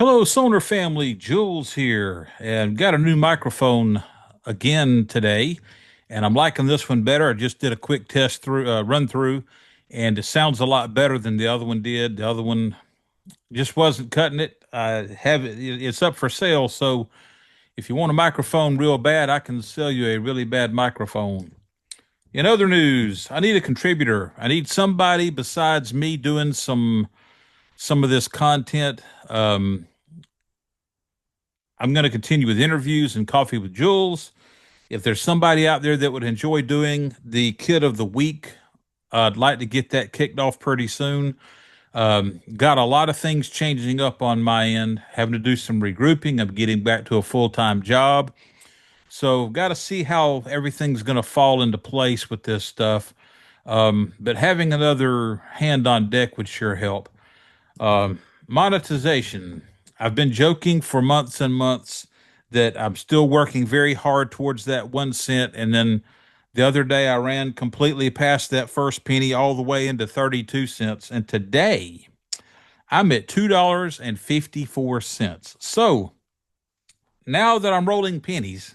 Hello, Sonor family. Jules here, and got a new microphone again today, and I'm liking this one better. I just did a quick test through, run through, and it sounds a lot better than the other one did. The other one just wasn't cutting it. I have it; it's up for sale. So if you want a microphone real bad, I can sell you a really bad microphone. In other news, I need a contributor. I need somebody besides me doing some of this content. I'm going to continue with interviews and coffee with Jules. If there's somebody out there that would enjoy doing the kid of the week, I'd like to get that kicked off pretty soon. Got a lot of things changing up on my end, having to do some regrouping. I'm getting back to a full time job. So, got to see how everything's going to fall into place with this stuff. But having another hand on deck would sure help. Monetization. I've been joking for months and months that I'm still working very hard towards that 1 cent. And then the other day I ran completely past that first penny all the way into 32 cents. And today I'm at $2.54. So now that I'm rolling pennies,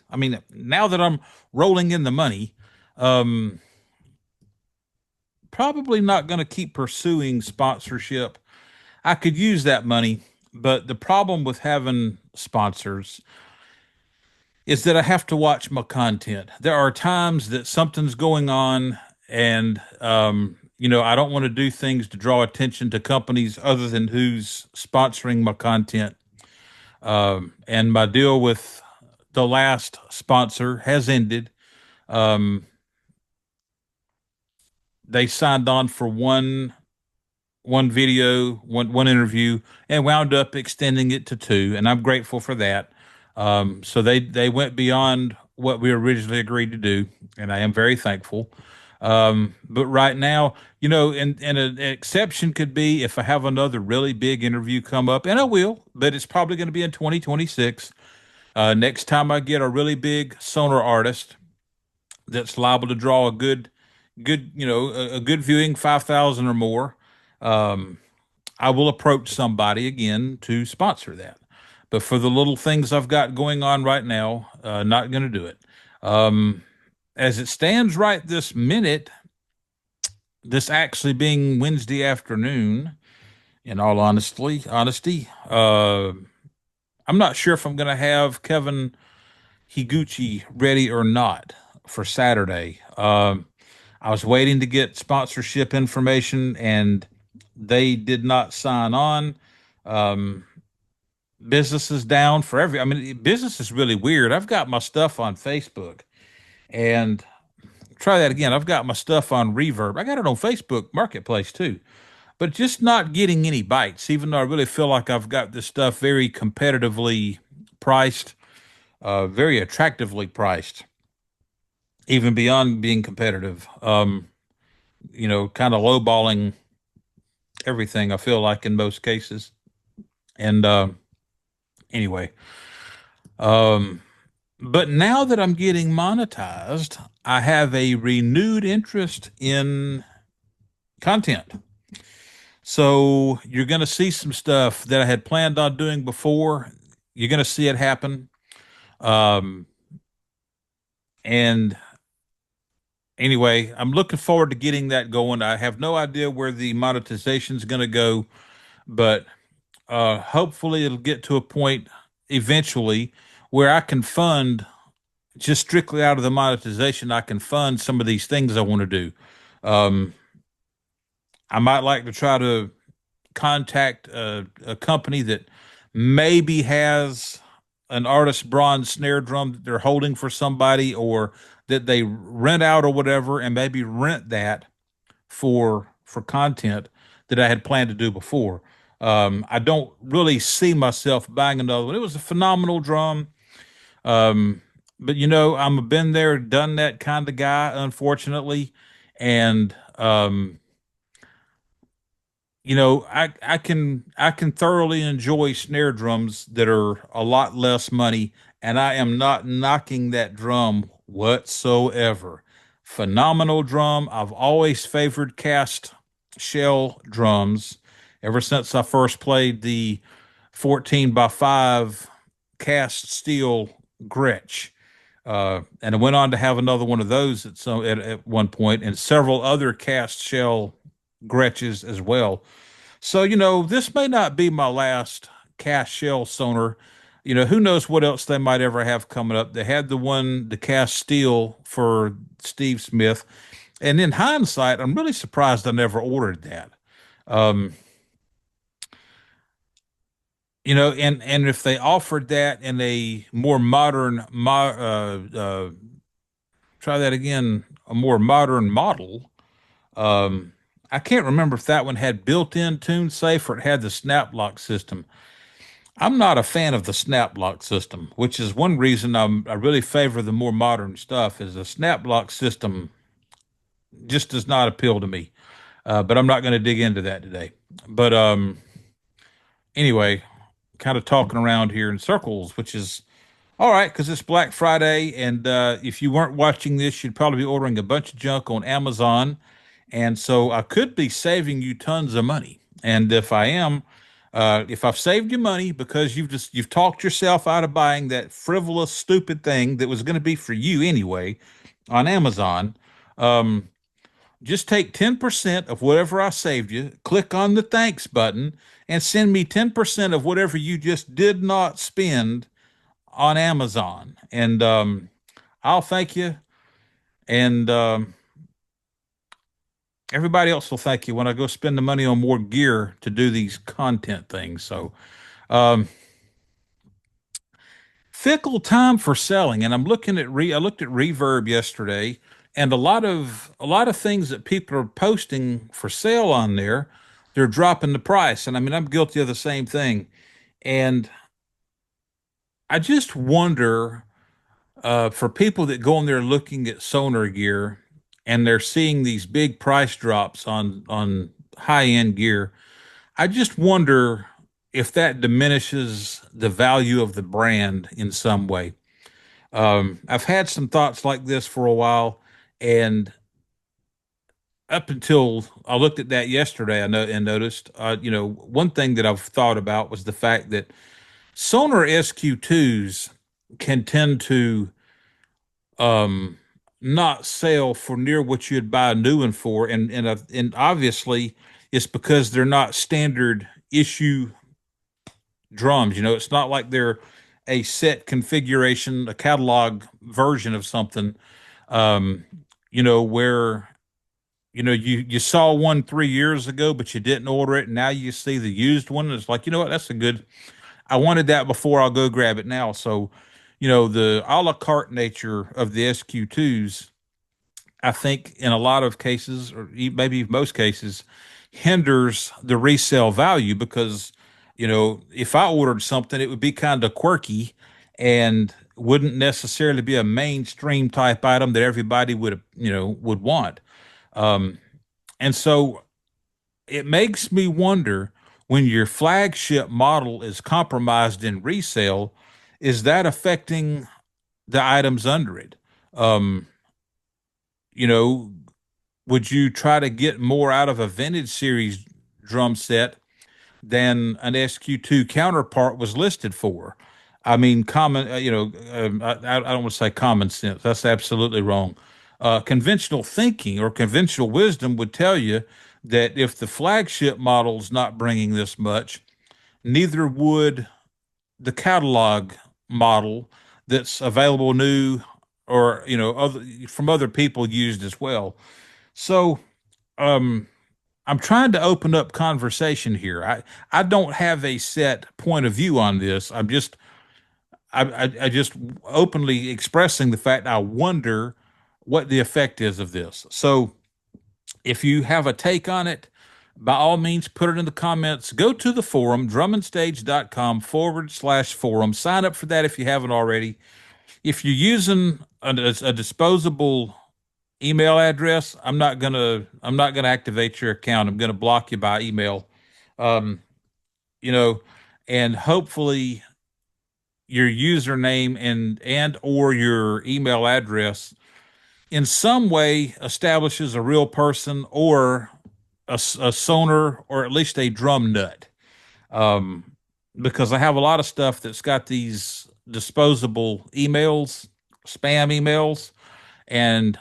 now that I'm rolling in the money, um, probably not going to keep pursuing sponsorship. I could use that money, but the problem with having sponsors is that I have to watch my content. There are times that something's going on, and I don't want to do things to draw attention to companies other than who's sponsoring my content. And my deal with the last sponsor has ended. Um, they signed on for one video, one interview, and wound up extending it to two, and I'm grateful for that. So they went beyond what we originally agreed to do, and I am very thankful. But right now, and an exception could be if I have another really big interview come up, and I will, but it's probably going to be in 2026. Next time I get a really big Sonor artist that's liable to draw a good, a good viewing, 5,000 or more. Um, I will approach somebody again to sponsor that. But for the little things I've got going on right now, not going to do it. Um, as it stands right this minute, this actually being Wednesday afternoon, in all honesty, I'm not sure if I'm going to have Kevin Higuchi ready or not for Saturday. I was waiting to get sponsorship information and they did not sign on. Um, Business is down for business is really weird. I've got my stuff on Facebook and try that again. I've got my stuff on Reverb. I got it on Facebook Marketplace too, but just not getting any bites, even though I really feel like I've got this stuff very competitively priced, very attractively priced, even beyond being competitive. Kind of lowballing everything, I feel like in most cases. And anyway, um, but now that I'm getting monetized, I have a renewed interest in content. So you're going to see some stuff that I had planned on doing before. You're going to see it happen. Um, and anyway, I'm looking forward to getting that going. I have no idea where the monetization is going to go, but hopefully it'll get to a point eventually where I can fund just strictly out of the monetization. I can fund some of these things I want to do. Um, I might like to try to contact a company that maybe has an artist bronze snare drum that they're holding for somebody or that they rent out or whatever, and maybe rent that for content that I had planned to do before. I don't really see myself buying another one. It was a phenomenal drum. Um, but I'm a been there, done that kind of guy, unfortunately. And I can thoroughly enjoy snare drums that are a lot less money, and I am not knocking that drum whatsoever. Phenomenal drum. I've always favored cast shell drums ever since I first played the 14 by 5 cast steel Gretsch. And I went on to have another one of those at one point, and several other cast shell Gretches as well. So, this may not be my last cast shell sonar. Who knows what else they might ever have coming up. They had the cast steel for Steve Smith. And in hindsight, I'm really surprised I never ordered that. Um, and if they offered that in a more modern, try that again, a more modern model. Um, I can't remember if that one had built-in tune safe or it had the snap lock system. I'm not a fan of the snap lock system, which is one reason I really favor the more modern stuff. Is the snap lock system just does not appeal to me. But I'm not going to dig into that today. But anyway, kind of talking around here in circles, which is all right because it's Black Friday, and if you weren't watching this, you'd probably be ordering a bunch of junk on Amazon, and so I could be saving you tons of money. And if I am, if I've saved you money because you've talked yourself out of buying that frivolous, stupid thing that was going to be for you anyway on Amazon, um, just take 10% of whatever I saved you, click on the thanks button, and send me 10% of whatever you just did not spend on Amazon. And I'll thank you. And everybody else will thank you when I go spend the money on more gear to do these content things. So, um, fickle time for selling. And I looked at Reverb yesterday, and a lot of things that people are posting for sale on there, they're dropping the price. And I mean, I'm guilty of the same thing. And I just wonder, for people that go on there looking at sonar gear and they're seeing these big price drops on high end gear, I just wonder if that diminishes the value of the brand in some way. I've had some thoughts like this for a while, and up until I looked at that yesterday, I know and noticed, one thing that I've thought about was the fact that Sonor SQ2s can tend to um, not sell for near what you'd buy a new one for, and obviously it's because they're not standard issue drums. It's not like they're a set configuration, a catalog version of something. Um, where you saw one 3 years ago, but you didn't order it, and now you see the used one. And it's like, you know what? That's a good. I wanted that before. I'll go grab it now. So, the a la carte nature of the SQ2s, I think in a lot of cases, or maybe most cases, hinders the resale value because, if I ordered something, it would be kind of quirky and wouldn't necessarily be a mainstream type item that everybody would want. Um, and so it makes me wonder when your flagship model is compromised in resale, is that affecting the items under it? Um, you know, would you try to get more out of a vintage series drum set than an SQ2 counterpart was listed for? I mean, I don't want to say common sense. That's absolutely wrong. Conventional thinking or conventional wisdom would tell you that if the flagship model's not bringing this much, neither would the catalog model that's available new or from other people used as well. So, um, I'm trying to open up conversation here. I don't have a set point of view on this. I just openly expressing the fact I wonder what the effect is of this. So if you have a take on it, by all means, put it in the comments. Go to the forum, drumandstage.com/forum. Sign up for that if you haven't already. If you're using a disposable email address, I'm not gonna activate your account. I'm gonna block you by email. Um, you know, and hopefully your username and or your email address in some way establishes a real person or a sonar or at least a drum nut. Um, because I have a lot of stuff that's got these disposable emails, spam emails, and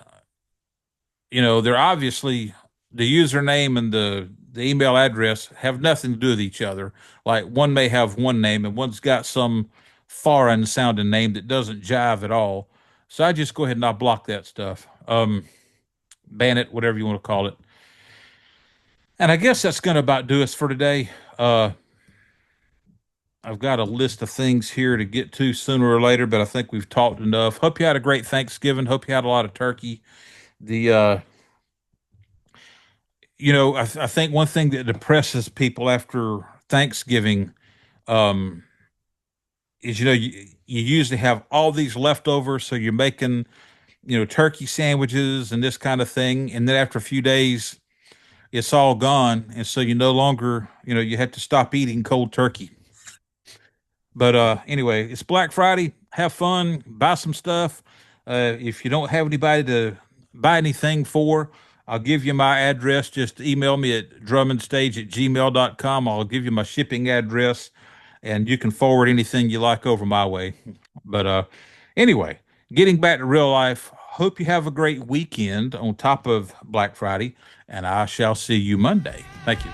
they're obviously the username and the email address have nothing to do with each other. Like one may have one name and one's got some foreign sounding name that doesn't jive at all. So I just go ahead and I block that stuff. Ban it, whatever you want to call it. And I guess that's going to about do us for today. Uh, I've got a list of things here to get to sooner or later, but I think we've talked enough. Hope you had a great Thanksgiving. Hope you had a lot of turkey. The I think one thing that depresses people after Thanksgiving um, is you usually have all these leftovers, so you're making turkey sandwiches and this kind of thing, and then after a few days, it's all gone, and so you no longer you have to stop eating cold turkey. But anyway, it's Black Friday. Have fun, buy some stuff. If you don't have anybody to buy anything for, I'll give you my address. Just email me at drummondstage@gmail.com. I'll give you my shipping address and you can forward anything you like over my way. But anyway, getting back to real life, hope you have a great weekend on top of Black Friday, and I shall see you Monday. Thank you.